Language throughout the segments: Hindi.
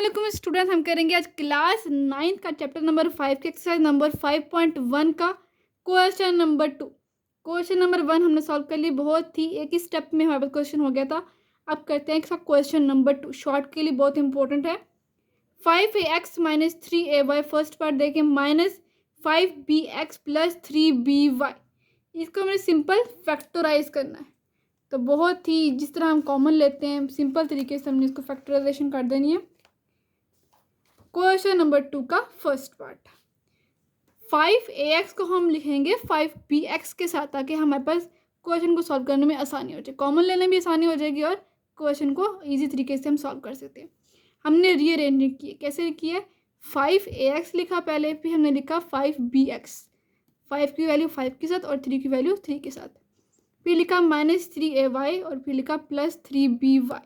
अस्सलाम स्टूडेंट्स, हम करेंगे आज क्लास 9 का चैप्टर नंबर 5 के एक्सरसाइज नंबर 5.1 का क्वेश्चन नंबर 2। क्वेश्चन नंबर 1 हमने सॉल्व कर लिया, बहुत ही एक ही स्टेप में हमारे पास क्वेश्चन हो गया था। अब करते हैं इसका क्वेश्चन नंबर 2, शॉर्ट के लिए बहुत इंपॉर्टेंट है। 5ax minus 3ay, first part देखें, माइनस 5bx प्लस 3by, इसको हमें सिंपल फैक्टराइज करना है। तो बहुत ही जिस तरह हम कॉमन लेते हैं सिंपल तरीके से हमने इसको फैक्टराइजेशन कर देनी है। क्वेश्चन नंबर 2 का फर्स्ट पार्ट, 5ax को हम लिखेंगे 5bx के साथ, ताकि हमारे पास क्वेश्चन को सॉल्व करने में आसानी हो जाए, कॉमन लेने में भी आसानी हो जाएगी और क्वेश्चन को इजी तरीके से हम सॉल्व कर सकते हैं। हमने रीअरेंज किए, कैसे किए, 5ax लिखा पहले, फिर हमने लिखा 5bx, 5 की वैल्यू 5 के साथ और 3 की वैल्यू 3 के साथ, फिर लिखा माइनस 3ay और फिर लिखा प्लस 3by।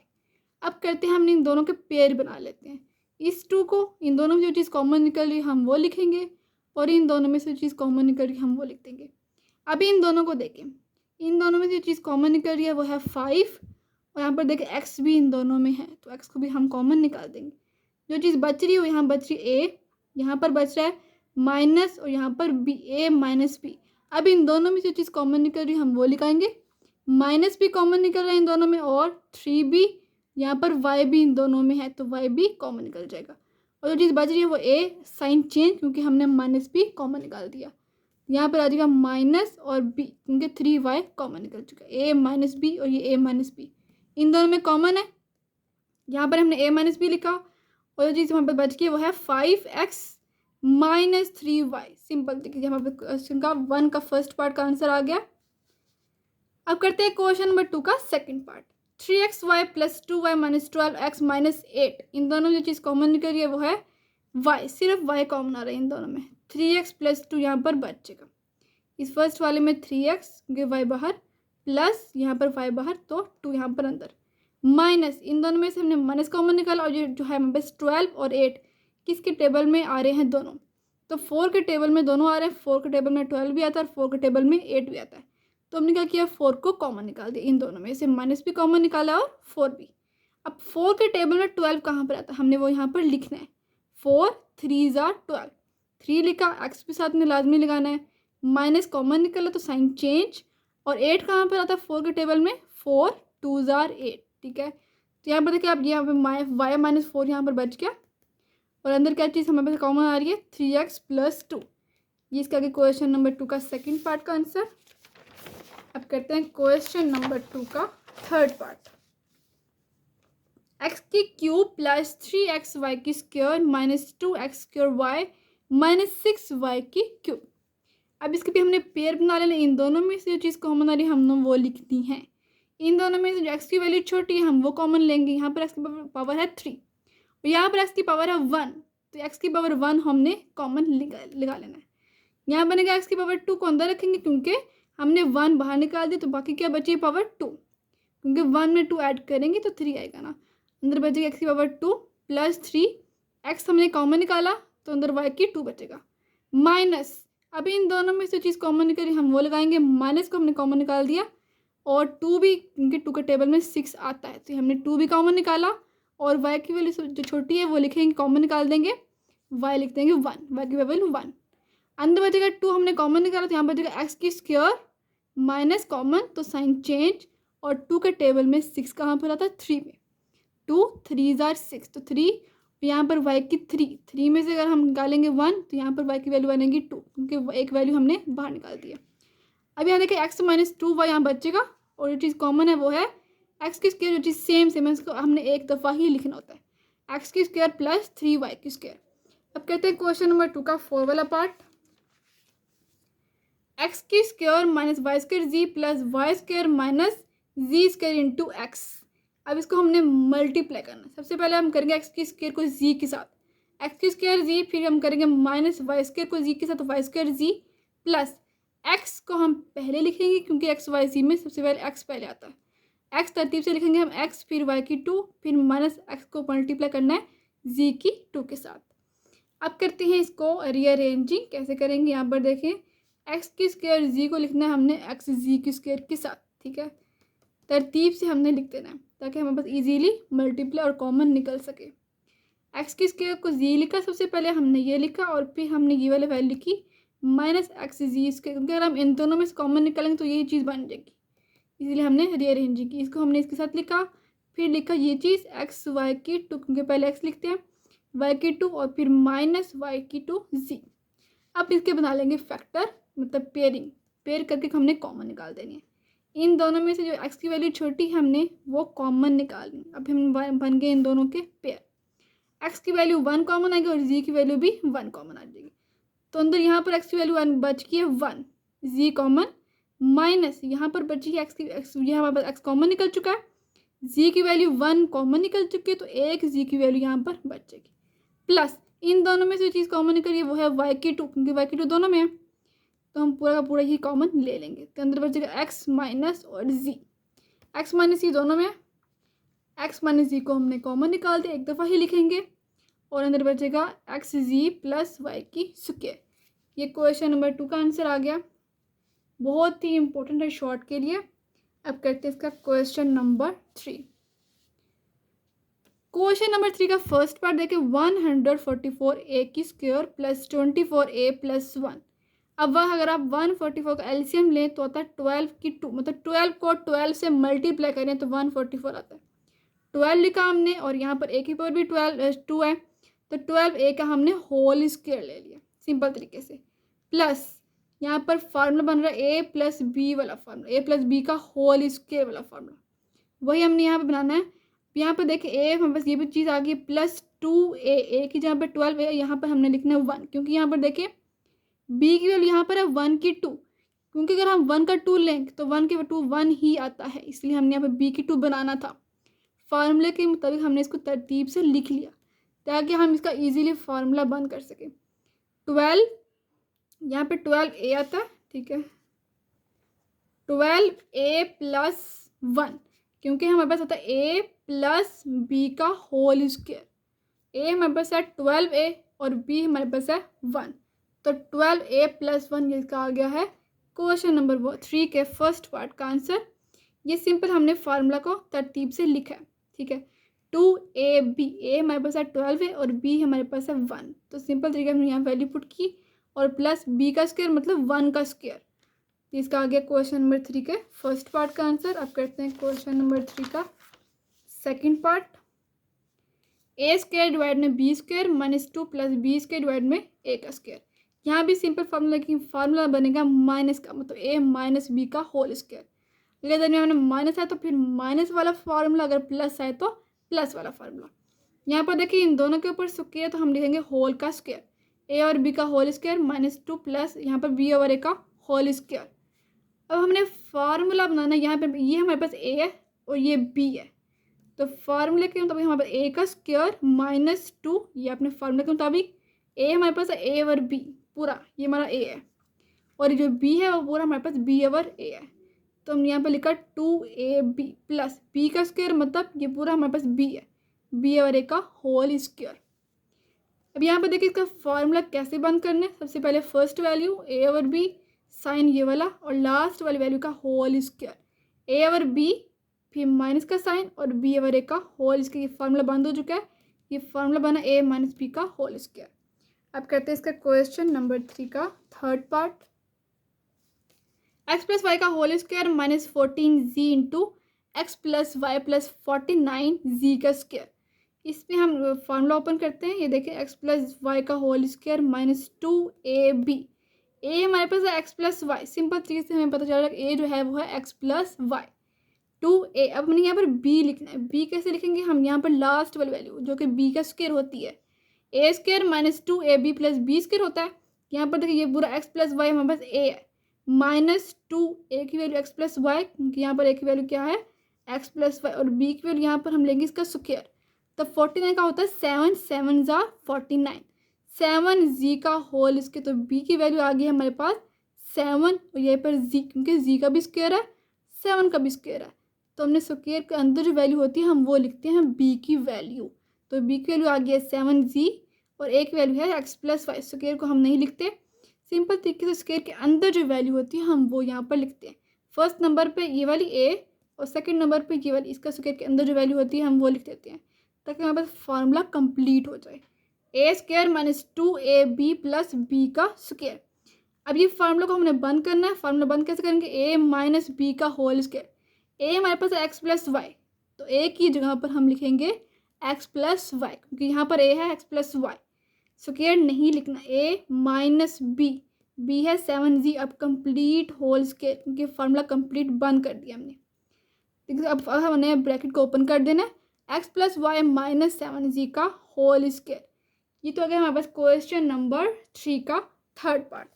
अब करते हैं हम इन दोनों के पेयर बना लेते हैं। इस 2 को, इन दोनों में जो चीज़ कॉमन निकल रही है हम वो लिखेंगे और इन दोनों में से जो चीज़ कॉमन निकल रही है हम वो लिख देंगे। अभी इन दोनों को देखें, इन दोनों में जो चीज़ कॉमन निकल रही है वो है 5 और यहाँ पर देखें x भी इन दोनों में है, तो x को भी हम कॉमन निकाल देंगे। जो चीज़ बच रही है वो यहाँ बच रही है a, यहाँ पर बच रहा है माइनस और यहाँ पर b, a माइनस b। अब इन दोनों में जो चीज़ कॉमन निकल रही है हम वो लिखाएंगे, माइनस भी कॉमन निकल रहा है इन दोनों में और 3b, यहाँ पर y भी इन दोनों में है तो y भी कॉमन निकल जाएगा। और जो चीज़ बच रही है वो a, साइन चेंज क्योंकि हमने माइनस भी कॉमन निकाल दिया, यहाँ पर आ जाएगा माइनस और b क्योंकि 3y कॉमन निकल चुका है, a माइनस b और ये a माइनस b इन दोनों में कॉमन है, यहाँ पर हमने a माइनस b लिखा और जो चीज़ वहाँ पर बच गई वो है 5x माइनस 3y। सिंपल देखिए, यहाँ पर क्वेश्चन का 1 का फर्स्ट पार्ट का आंसर आ गया। अब करते हैं क्वेश्चन नंबर 2 का second part, 3xy plus 2y minus 12x minus 8, इन दोनों में जो चीज़ कॉमन निकल रही है वो है y, सिर्फ y कॉमन आ रहा है इन दोनों में, 3x प्लस 2 यहाँ पर बचेगा, इस फर्स्ट वाले में 3x क्योंकि y बाहर प्लस यहाँ पर y बाहर तो 2 यहाँ पर अंदर, माइनस इन दोनों में से हमने माइनस कॉमन निकाला और ये जो है हमारे पास 12 और 8 किसके टेबल में आ रहे हैं दोनों, तो 4 के टेबल में दोनों आ रहे हैं, 4 के टेबल में 12 भी आता है और 4 के टेबल में 8 भी आता है, तो हमने क्या किया 4 को कॉमन निकाल दिया, इन दोनों में से माइनस भी कॉमन निकाला और 4 भी। अब 4 के टेबल में 12 कहाँ पर आता है, हमने वो यहाँ पर लिखना है, 4 3 ज़ार 12, 3 लिखा, एक्स भी साथ में लाजमी लगाना है, माइनस कॉमन निकला तो साइन चेंज, और 8 कहाँ पर आता है 4 के टेबल में, 4 2 ज़ार 8, ठीक है। तो यहाँ पर देखिए आप यहाँ पर वाई माइनस 4 यहाँ पर बच गया और अंदर क्या चीज़ हमारे पास कॉमन आ रही है 3x प्लस 2, ये इसका क्वेश्चन नंबर 2 का सेकेंड पार्ट का आंसर। अब करते हैं क्वेश्चन नंबर 2 का थर्ड पार्ट, x की क्यूब प्लस 3xy की square minus 2x square y minus 6y की क्यूब। अब इसके भी हमने पेयर बना लेना, इन दोनों में से जो चीज़ कॉमन आ रही है हमने वो लिखनी है, इन दोनों में से जो x की वैल्यू छोटी है हम वो कॉमन लेंगे, यहाँ पर x की पावर है 3 और यहाँ पर x की पावर है 1, तो x की पावर 1 हमने कॉमन लगा लेना है। यहाँ बनेगा x की पावर 2 को अंदर रखेंगे क्योंकि हमने 1 बाहर निकाल दिया, तो बाकी क्या बची है पावर 2, क्योंकि 1 में 2 ऐड करेंगे तो 3 आएगा ना, अंदर बचेगा x की पावर 2 प्लस 3, x हमने कॉमन निकाला तो अंदर y की 2 बचेगा, माइनस अभी इन दोनों में से चीज़ कॉमन निकली हम वो लगाएंगे, माइनस को हमने कॉमन निकाल दिया और 2 भी, क्योंकि 2 के टेबल में 6 आता है तो हमने 2 भी कॉमन निकाला और y की वैल्यू जो छोटी है वो लिखेंगे, कॉमन निकाल देंगे, y लिख देंगे 1, y की वैल्यू 1, अंदर बचेगा 2 हमने कॉमन निकाला तो यहाँ बचेगा x की स्क्वायर माइनस कॉमन तो साइन चेंज और 2 के टेबल में 6 कहाँ पर आता है 3 में, 2 3 ज़ार 6 तो 3, यहाँ पर y की 3 में से अगर हम निकालेंगे 1 तो यहाँ पर y की वैल्यू बनेगी 2 क्योंकि एक वैल्यू हमने बाहर निकाल दिया। अब यहाँ देखिए x माइनस 2y यहाँ बचेगा और जो चीज़ कॉमन है वो है x की स्क्वायर, जो चीज़ सेम है उसको हमने एक दफ़ा ही लिखना होता है, x की स्क्वायर प्लस 3y की स्क्वायर। अब कहते हैं क्वेश्चन नंबर 2 का 4 वाला पार्ट, x की स्क्वायर माइनस वाई स्क्वायर जी प्लस वाई स्क्वायर माइनस जी स्क्वायर इंटू एक्स। अब इसको हमने मल्टीप्लाई करना है, सबसे पहले हम करेंगे x की स्क्वायर को z के साथ, x की स्क्वायर z, फिर हम करेंगे माइनस वाई स्क्वायर को z के साथ y square z plus x को हम पहले लिखेंगे क्योंकि x y z में सबसे पहले x पहले आता है, x तरतीब से लिखेंगे हम x फिर y की 2 फिर माइनस x को मल्टीप्लाई करना है z की 2 के साथ। अब करते हैं इसको रीअरेंजिंग, कैसे करेंगे, यहाँ पर देखें x की स्क्वायर z को लिखना है हमने x z की स्क्वायर के साथ, ठीक है, तरतीब से हमने लिख देना है ताकि हमारे पास इजीली मल्टीप्लाई और कॉमन निकल सके। एक्स की स्क्वायर को जी लिखा, सबसे पहले हमने ये लिखा और फिर हमने ये वाली वैल्यू लिखी माइनस एक्स जी स्क्वायर, क्योंकि अगर हम इन दोनों में से कॉमन निकालेंगे तो यही चीज़ बन जाएगी, इसलिए हमने रीअरेंज की। इसको हमने इसके साथ लिखा, फिर लिखा ये चीज़ एक्स वाई की टू, क्योंकि पहले एक्स लिखते हैं, वाई की टू और फिर माइनस वाई की टू जी। अब इसके बना लेंगे फैक्टर, मतलब पेयरिंग, पेयर करके हमने कॉमन निकाल देनी है। इन दोनों में से जो एक्स की वैल्यू छोटी है हमने वो कॉमन निकालनी। अब हम बन गए इन दोनों के पेयर। एक्स की वैल्यू 1 कॉमन आएगी और जी की वैल्यू भी 1 कॉमन आ जाएगी। तो अंदर यहाँ पर एक्स की वैल्यू 1 बच गई है 1, जी कॉमन, माइनस यहाँ पर बची है एक्स की, यहाँ हमारे पास एक्स कॉमन निकल चुका है, जी की वैल्यू 1 कॉमन निकल चुकी है, तो एक जी की वैल्यू यहाँ पर बच जाएगी, प्लस इन दोनों में से चीज़ कॉमन निकल गई वो है वाई की टू, क्योंकि वाई की टू दोनों में है, तो हम पूरा का पूरा ही कॉमन ले लेंगे। तो अंदर बचेगा एक्स माइनस और जी, एक्स माइनस जी दोनों में है, एक्स माइनस जी को हमने कॉमन निकाल दिया, एक दफ़ा ही लिखेंगे, और अंदर बचेगा एक्स जी प्लस वाई की स्क्वायर। ये क्वेश्चन नंबर 2 का आंसर आ गया, बहुत ही इंपॉर्टेंट है शॉर्ट के लिए। अब करते हैं इसका क्वेश्चन नंबर 3। क्वेश्चन नंबर 3 का फर्स्ट पार्ट देखें, 144a की स्क्वायर प्लस 24a प्लस 1। अब वह अगर आप 144 का एलसीएम लें तो आता है 12 की 2, मतलब 12 को 12 से मल्टीप्लाई करें तो 144 आता है। 12 लिखा हमने और यहाँ पर a की पावर भी 2 है, तो 12a का हमने होल स्क्वायर ले लिया सिंपल तरीके से, प्लस यहाँ पर फार्मूला बन रहा है a प्लस बी वाला फार्मूला, a प्लस बी का होल स्क्वायर वाला फार्मूला, वही हमने यहाँ पे बनाना है। यहाँ पर देखिए ए हमारे पास ये भी चीज़ आ गई प्लस 2a की जहाँ पर 12a यहाँ पर हमने लिखना है 1, क्योंकि यहाँ पर देखिए b की वैल्यू यहाँ पर है 1 की 2, क्योंकि अगर हम 1 का 2 लेंगे तो 1 के 2 1 ही आता है, इसलिए हमने यहाँ पर b की 2 बनाना था। फार्मूले के मुताबिक हमने इसको तरतीब से लिख लिया ताकि हम इसका इजीली फार्मूला बंद कर सकें। 12 यहाँ पे 12a आता है, ठीक है, 12a प्लस 1, क्योंकि हमारे पास आता है a प्लस b का होल स्क्वायर, a हमारे पास है 12a और b हमारे पास है 1, तो 12a प्लस 1 ये इसका आ गया है क्वेश्चन नंबर 3 के फर्स्ट पार्ट का आंसर। ये सिंपल हमने फार्मूला को तरतीब से लिखा है, ठीक है। 2ab, a हमारे पास है 12a और b हमारे पास है 1, तो सिंपल तरीके हमने यहाँ वैल्यू पुट की और प्लस b का स्क्वायर मतलब 1 का स्क्वायर, तो इसका आ गया क्वेश्चन नंबर 3 के फर्स्ट पार्ट का आंसर। अब करते हैं क्वेश्चन नंबर 3 का second part. a square divide में b square minus 2 plus b square divide में a का स्क्वायर। यहाँ भी सिंपल फार्मूला की फार्मूला बनेगा माइनस का, मतलब a माइनस b का होल स्क्वायर। अगर दरमियान में माइनस है तो फिर माइनस वाला फार्मूला, अगर प्लस है तो प्लस वाला फार्मूला। यहाँ पर देखिए इन दोनों के ऊपर स्क्वायर, तो हम लिखेंगे होल का स्क्वायर, a और b का होल स्क्वायर माइनस 2 प्लस यहाँ पर b और a का होल स्क्वायर। अब हमने फार्मूला बनाना, यहाँ पे ये हमारे पास a है और ये b है, तो फार्मूले के मुताबिक हमारे पास a का स्क्वायर माइनस 2, ये अपने फार्मूले के मुताबिक a हमारे पास है a और b पूरा, ये हमारा a है, और जो b है वो पूरा हमारे पास b और a है, तो हमने यहाँ पर लिखा 2ab प्लस b का स्क्वायर मतलब ये पूरा हमारे पास b है, b और a का होल स्क्वायर। अब यहाँ पर देखिए इसका फार्मूला कैसे बंद करना है। सबसे पहले फर्स्ट वैल्यू a और b साइन ये वाला और लास्ट वाली वैल्यू का होल स्क्वायर, a और b फिर माइनस का साइन और b और a का होल स्क्वायर। ये फार्मूला बंद हो चुका है, ये फार्मूला बना a माइनस b का होल स्क्वायर। अब करते हैं इसका क्वेश्चन नंबर 3 का third part. x plus y का whole square minus 14z into x plus Y plus 49z का स्क्वायर। इसमें हम फार्मूला ओपन करते हैं, ये देखें x प्लस वाई का whole square minus 2ab, a हमारे पास है x प्लस वाई, सिंपल तरीके से हमें पता चल रहा है कि a जो है वो है x प्लस वाई 2a। अब हमने यहाँ पर b लिखना है, b कैसे लिखेंगे हम, यहाँ पर लास्ट वाली वैल्यू जो कि b का स्क्वायर होती है, a square minus 2ab plus b square होता है। यहाँ पर देखिए ये पूरा x प्लस वाई हमारे पास a है, माइनस 2a की वैल्यू x प्लस वाई, क्योंकि यहाँ पर a की वैल्यू क्या है x प्लस वाई, और b की वैल्यू यहाँ पर हम लेंगे इसका स्क्वायर, तो 49 का होता है 7 7 ज़ा 49, 7z का होल स्क्वायर, तो b की वैल्यू आ गई हमारे पास 7 और यहाँ पर z, क्योंकि z का भी स्क्वायर है 7 का भी स्क्वायर है, तो हमने स्क्वायर के अंदर जो वैल्यू होती है हम वो लिखते हैं b की वैल्यू, तो b की वैल्यू आ गई है 7z और एक वैल्यू है x प्लस वाई। स्क्वायर को हम नहीं लिखते, सिंपल तरीके से स्क्वायर के अंदर जो वैल्यू होती है हम वो यहाँ पर लिखते हैं। फर्स्ट नंबर पे ये वाली a और सेकंड नंबर पे ये वाली, इसका स्क्वायर के अंदर जो वैल्यू होती है हम वो लिख देते हैं। ताकि हमारे पास फार्मूला कंप्लीट हो जाए। A square minus 2ab plus b का स्क्वायर। अब ये फार्मूला को हमने बंद करना है। फार्मूला बंद कैसे करेंगे? ए माइनस बी का होल स्क्वायर। ए हमारे पास है एक्स प्लस वाई, तो ए की जगह पर हम लिखेंगे एक्स प्लस वाई, क्योंकि यहाँ पर ए है एक्स प्लस वाई। स्क्वायर नहीं लिखना। ए माइनस बी है 7g। अब कंप्लीट होल स्क्वायर, क्योंकि फार्मूला कंप्लीट बंद कर दिया हमने। देखिए अब हमने ब्रैकेट को ओपन कर देना है। X plus Y minus 7g का होल स्क्वायर। ये तो आ गया हमारे पास क्वेश्चन नंबर 3 का थर्ड पार्ट।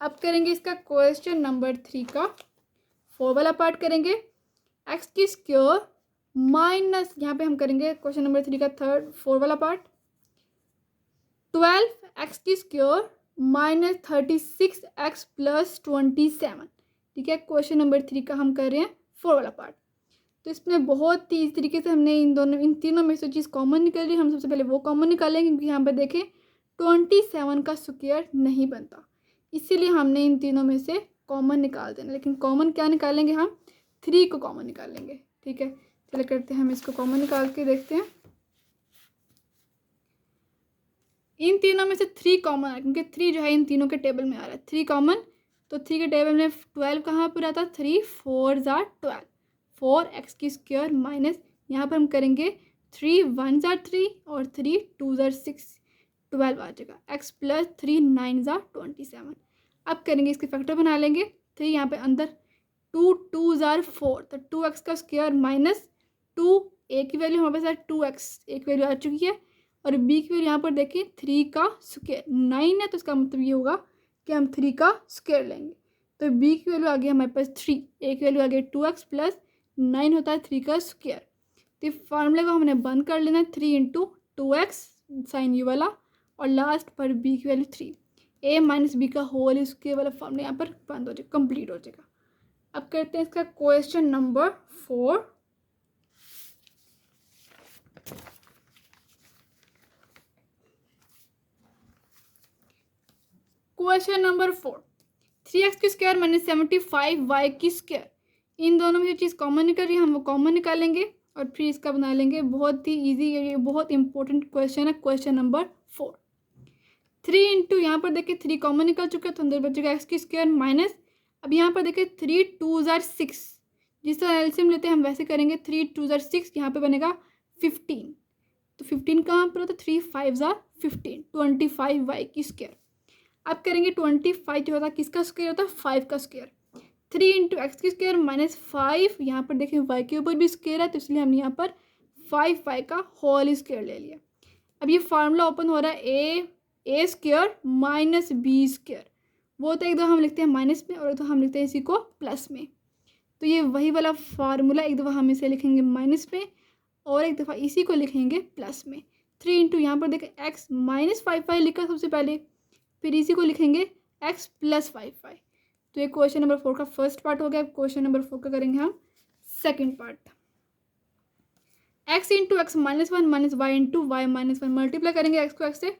अब करेंगे इसका क्वेश्चन नंबर 3 का 4 वाला पार्ट करेंगे। एक्स की स्क्वायर माइनस, यहाँ पे हम करेंगे क्वेश्चन नंबर 3 का 4 वाला पार्ट। 12 एक्स की स्क्वायर माइनस 36 एक्स प्लस 27। ठीक है, क्वेश्चन नंबर 3 का हम कर रहे हैं 4 वाला पार्ट। तो इसमें बहुत ही इस तरीके से हमने इन तीनों में से चीज़ कॉमन निकल रही है। हम सबसे पहले वो कॉमन निकालेंगे, क्योंकि यहाँ पर देखें 27 का स्क्वायर नहीं बनता, इसीलिए हमने इन तीनों में से कॉमन निकाल देना। लेकिन कॉमन क्या निकालेंगे? हम 3 को कॉमन निकालेंगे। ठीक है, चलो करते हैं हम इसको कॉमन निकाल के देखते हैं। इन तीनों में से 3 कॉमन है, क्योंकि 3 जो है इन तीनों के टेबल में आ रहा है। 3 कॉमन, तो 3 के टेबल में 12 कहाँ पर आता है? 3 4 जार 12। 4 एक्स की स्क्वायर माइनस, यहाँ पर हम करेंगे 3 1 जार 3 और 3 2 जार 6, 12 आ जाएगा। X plus 3 9 jar 27। अब करेंगे इसके फैक्टर बना लेंगे। 3 यहाँ पे अंदर 2 2 जार 4, तो 2x का स्क्वायर माइनस 2, ए की वैल्यू हमारे पास 2x एक वैल्यू आ चुकी है, और बी की वैल्यू यहाँ पर देखिए 3 का स्क्वायर 9 है, तो इसका मतलब ये होगा कि हम 3 का स्क्वायर लेंगे। तो बी की वैल्यू आ गई हमारे पास 3, ए की वैल्यू आ गई 2x प्लस 9 होता है 3 का स्क्वायर। तो फार्मूले को हमने बंद कर लेना है। 3 इंटू 2x साइन यू वाला, और लास्ट पर बी की वैल्यू 3। ए माइनस बी का होल स्क्वायर वाला फार्मूला यहाँ पर बंद हो जाएगा, कंप्लीट हो जाएगा। अब करते हैं इसका question number 4। Question number 4, 3x की स्क्वायर माइनस 75 y की स्क्वायर। इन दोनों में जो चीज़ कॉमन निकल रही है हम वो कॉमन निकालेंगे और फिर इसका बना लेंगे। बहुत ही इजी, ये बहुत इंपॉर्टेंट क्वेश्चन है। क्वेश्चन नंबर 4, 3 इंटू, यहाँ पर देखिए 3 कॉमन निकल चुका है, तो अंदर बचेगा एक्स की स्क्वायर माइनस, अब यहाँ पर देखिए 3 2 जार 6, जिस तरह एलसीएम लेते हैं हम वैसे करेंगे। 3 2 जार 6, यहाँ पे बनेगा 15, तो 15 कहाँ पर होता है? 3 5 जार 15, 25 वाई की स्क्वायर। अब करेंगे 25 जो होता है किसका स्क्वायर होता है? 5 का स्क्वायर। 3 इंटू एक्स की स्क्वायर माइनस 5, यहाँ पर देखें वाई के ऊपर भी स्क्वायर है, तो इसलिए हमने यहाँ पर 5 वाई का होल स्क्वायर ले लिया। अब ये फार्मूला ओपन हो रहा है ए स्क्वायर माइनस बी स्क्वायर। वो तो एक दफ़ा हम लिखते हैं माइनस में और एक दफ़ा हम लिखते हैं इसी को प्लस में, तो ये वही वाला फार्मूला, एक दफ़ा हम इसे लिखेंगे माइनस में और एक दफ़ा इसी को लिखेंगे प्लस में। 3 इंटू, यहाँ पर देखें एक्स माइनस 5 वाई लिखा सबसे पहले, फिर इसी को लिखेंगे एक्स प्लस 5 वाई। तो ये क्वेश्चन नंबर 4 का फर्स्ट पार्ट हो गया। क्वेश्चन नंबर 4 का करेंगे हम second part. X into x minus 1 minus y into y minus 1, multiply करेंगे एक्स को एक्स से,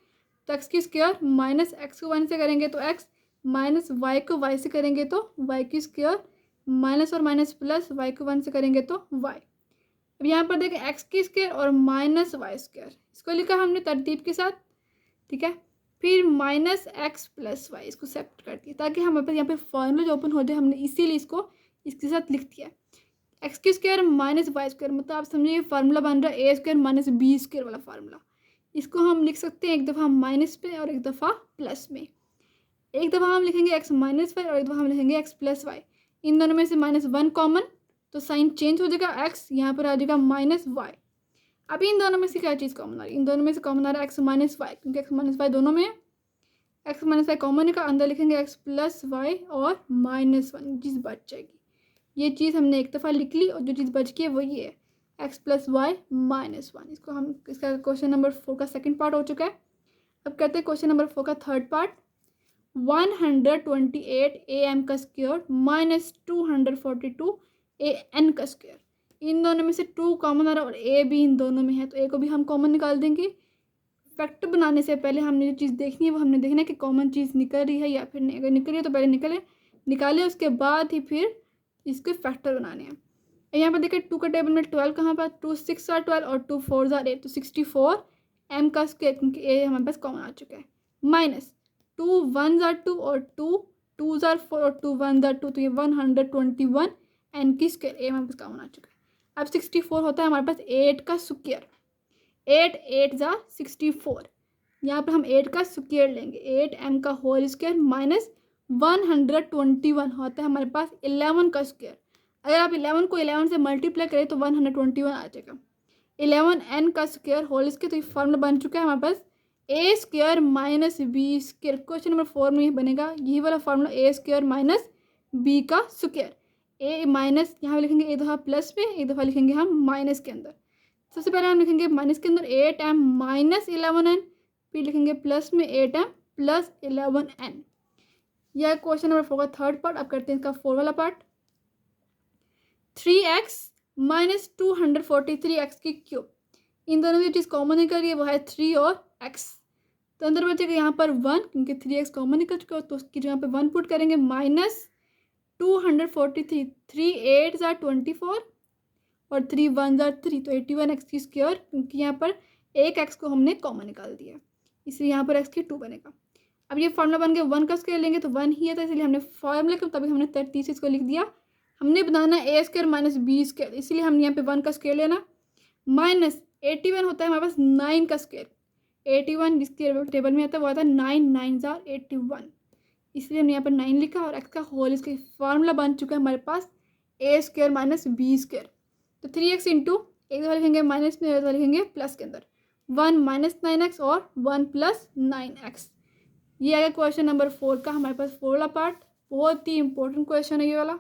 तो एक्स की स्क्वायर माइनस एक्स को 1 से करेंगे तो एक्स, माइनस वाई को वाई से करेंगे तो वाई की स्क्वायर, माइनस और माइनस प्लस वाई को 1 से करेंगे तो वाई। अब यहाँ पर देखें एक्स की स्क्वायर और माइनस वाई स्क्वायर, इसको लिखा हमने तरतीब के साथ। ठीक है, फिर माइनस एक्स प्लस वाई, इसको सेपरेट कर दिया ताकि हमारे पास यहाँ पे फॉर्मूला जो ओपन हो जाए। हमने इसीलिए इसको इसके साथ लिख दिया। एक्स की स्क्वायर माइनस वाई स्क्वायर, मतलब आप समझिए फार्मूला बन रहा है ए स्क्वायर माइनस बी स्क्वायर वाला फार्मूला। इसको हम लिख सकते हैं एक दफ़ा माइनस पे और एक दफ़ा प्लस में। एक दफ़ा हम लिखेंगे एक्स माइनस वाई और एक दफ़ा हम लिखेंगे एक्स प्लस वाई। इन दोनों में से -1 कॉमन, तो साइन चेंज हो जाएगा, एक्स यहाँ पर आ जाएगा माइनस वाई। अभी इन दोनों में से क्या चीज़ कॉमन आ रही है? इन दोनों में से कॉमन आ रहा है एक्स माइनस वाई, क्योंकि एक्स माइनस वाई दोनों में है। एक्स माइनस वाई कॉमन है, का अंदर लिखेंगे एक्स प्लस वाई और -1, चीज़ बच जाएगी। ये चीज़ हमने एक दफ़ा लिख ली और जो चीज़ बच गई है वही है एक्स प्लस वाई -1। इसको हम, इसका क्वेश्चन नंबर 4 का सेकंड पार्ट हो चुका है। अब करते हैं क्वेश्चन नंबर 4 का थर्ड पार्ट। 128 am का स्क्वायर माइनस 242 an का स्क्वायर। इन दोनों में से 2 कॉमन आ रहा है और a भी इन दोनों में है, तो a को भी हम कॉमन निकाल देंगे। फैक्टर बनाने से पहले हमने जो चीज़ देखनी है वो हमने देखना है कि कॉमन चीज़ निकल रही है या फिर नहीं। अगर निकल रही है तो पहले निकाले, उसके बाद ही फिर इसके फैक्टर बनाने हैं। यहाँ पर देखिए 2 का टेबल में 12 कहाँ पर, 2 6 are 12 और 2 4 are 8, तो 64 m का स्क्वायर, क्योंकि ए हमारे पास कॉमन आ चुका है, माइनस 2 1 are 2 और 2 2 are 4 और 2 1 are 2, तो ये 121 n की स्क्वायर, ए हमारे पास कॉमन आ चुका है। अब 64 होता है हमारे पास 8 का स्क्वायर, 8 8 जा 64, यहाँ पर हम 8 का स्क्वायर लेंगे, 8 m का होल स्क्वायर माइनस 121 होता है हमारे पास 11 का स्क्वायर। अगर आप 11 को 11 से मल्टीप्लाई करें तो 121 आ जाएगा। 11n का स्क्वायर होल स्क्वायर, तो ये फॉर्मूला बन चुका है हमारे पास a square minus b square. Question number 4 में ये बनेगा, यही वाला formula a square minus b का स्क्वायर। ए माइनस यहाँ पे लिखेंगे, एक दफ़ा प्लस में, एक दफ़ा लिखेंगे हम माइनस के अंदर। सबसे पहले हम लिखेंगे माइनस के अंदर 8m माइनस 11n, फिर लिखेंगे प्लस में 8m प्लस 11n। यह क्वेश्चन नंबर 4 का थर्ड पार्ट। अब करते हैं इसका 4 वाला पार्ट। 3x माइनस 243x की क्यूब, इन दोनों में जो चीज़ कॉमन निकल रही है वो है 3 और x, तो अंदर बचेगा यहाँ पर 1, क्योंकि 3x कॉमन निकल चुका है, तो उसकी जगह पे 1 पुट करेंगे, माइनस 243, 3 8 ज़ा 24 और 3 1 ज़ा 3, तो 81x की स्क्वायर, क्योंकि यहाँ पर एक x को हमने कॉमन निकाल दिया, इसलिए यहाँ पर x की 2 बनेगा। अब ये फॉर्मूला बन गया, 1 का स्क्वायर लेंगे तो 1 ही है, तो इसलिए हमने फॉर्मूला के तभी हमने 33 इसको लिख दिया। हमने बनाना ए स्क्वायर माइनस बी स्क्वायर, इसलिए हम यहाँ पे 1 का स्क्वायर लेना, माइनस 81 होता है हमारे पास 9 का स्क्वायर, 81 जिसके टेबल में आता है वो आता है 9 9 ज़ा 81, इसलिए हमने यहाँ पर 9 लिखा और x का होल, इसका फॉर्मूला बन चुका है हमारे पास a square minus b square. तो 3x इंटू एक दफ़ा लिखेंगे माइनस में, एक दफ़ा लिखेंगे प्लस के अंदर, 1 माइनस 9x और 1 प्लस 9x। ये आएगा क्वेश्चन नंबर 4 का हमारे पास 4 वाला पार्ट। बहुत ही इंपॉर्टेंट क्वेश्चन है ये वाला।